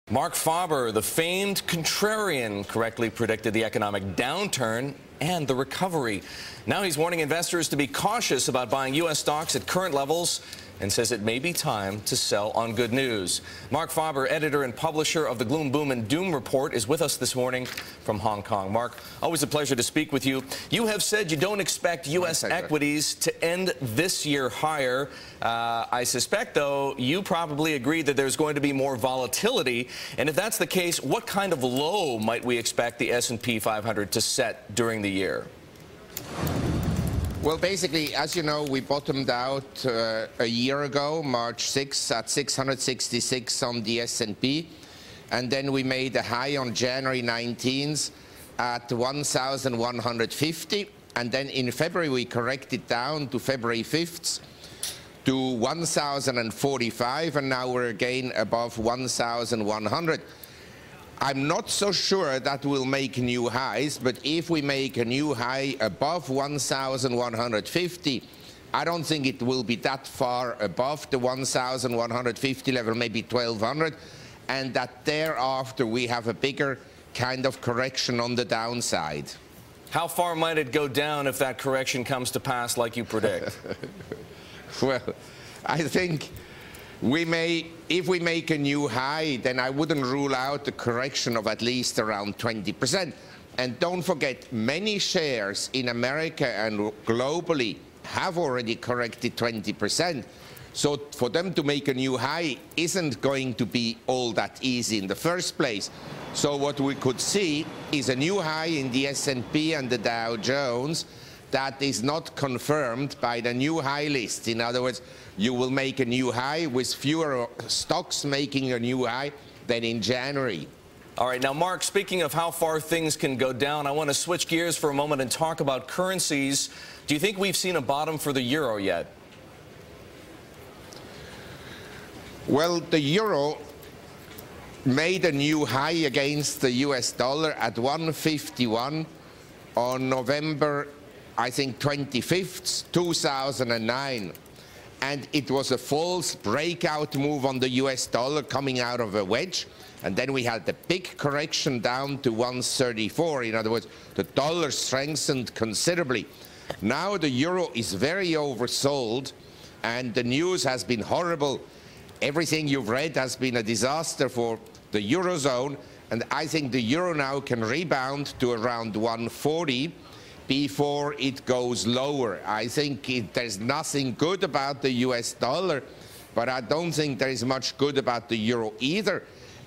Marc Faber, the famed contrarian, correctly predicted the economic downturn and the recovery. Now he's warning investors to be cautious about buying U.S. stocks at current levels and says it may be time to sell on good news. Marc Faber, editor and publisher of the Gloom, Boom, and Doom report, is with us this morning from Hong Kong. Marc, always a pleasure to speak with you. You have said you don't expect U.S. equities to end this year higher. I suspect, though, you probably agree that there's going to be more volatility. And if that's the case, what kind of low might we expect the S&P 500 to set during the year? Well, basically, as you know, we bottomed out a year ago, March 6th, at 666 on the S&P. And then we made a high on January 19th at 1,150. And then in February, we corrected down to February 5th to 1,045. And now we're again above 1,100. I'm not so sure that we'll make new highs, but if we make a new high above 1,150, I don't think it will be that far above the 1,150 level, maybe 1,200, and that thereafter we have a bigger kind of correction on the downside. How far might it go down if that correction comes to pass like you predict? Well, I think if we make a new high, then I wouldn't rule out the correction of at least around 20%. And don't forget, many shares in America and globally have already corrected 20%. So for them to make a new high isn't going to be all that easy in the first place. So what we could see is a new high in the S&P and the Dow Jones that is not confirmed by the new high list. In other words, you will make a new high with fewer stocks making a new high than in January. All right. Now, Marc, speaking of how far things can go down, I want to switch gears for a moment and talk about currencies. Do you think we've seen a bottom for the euro yet? Well, the euro made a new high against the US dollar at 151 on November, I think, 25th, 2009. And it was a false breakout move on the US dollar coming out of a wedge. And then we had the big correction down to 134. In other words, the dollar strengthened considerably. Now the euro is very oversold, and the news has been horrible. Everything you've read has been a disaster for the Eurozone. And I think the euro now can rebound to around 140. Before it goes lower. I think there's nothing good about the US dollar, but I don't think there is much good about the euro either.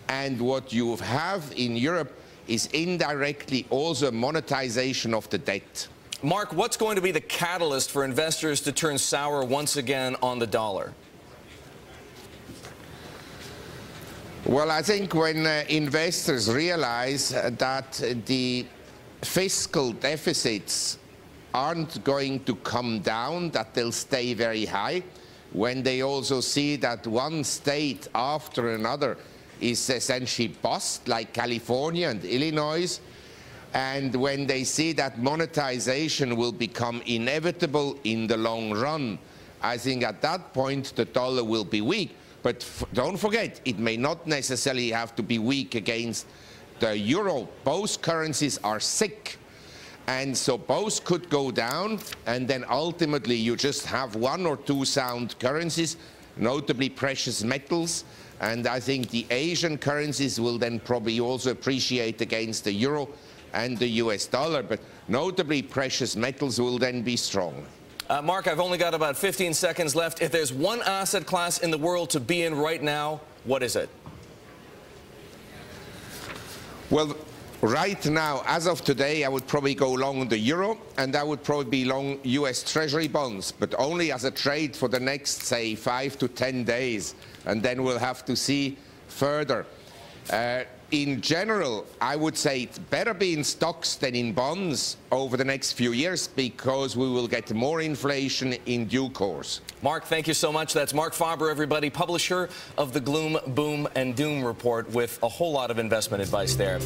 And what you have in Europe is indirectly also monetization of the debt. Marc, what's going to be the catalyst for investors to turn sour once again on the dollar? Well, I think when investors realize that the fiscal deficits aren't going to come down, that they'll stay very high, when they also see that one state after another is essentially bust, like California and Illinois, and when they see that monetization will become inevitable in the long run, I think at that point the dollar will be weak. But don't forget, it may not necessarily have to be weak against the euro. Both currencies are sick, and so both could go down, and then ultimately you just have one or two sound currencies, notably precious metals, and I think the Asian currencies will then probably also appreciate against the euro and the US dollar, but notably precious metals will then be strong. Marc, I've only got about 15 seconds left. If there's one asset class in the world to be in right now, what is it? Well, right now, as of today, I would probably go long the euro, and I would probably be long US Treasury bonds, but only as a trade for the next, say, 5 to 10 days, and then we'll have to see further. In general, I would say it's better be in stocks than in bonds over the next few years, because we will get more inflation in due course. Marc, thank you so much. That's Marc Faber, everybody, publisher of the Gloom, Boom, and Doom report, with a whole lot of investment advice there.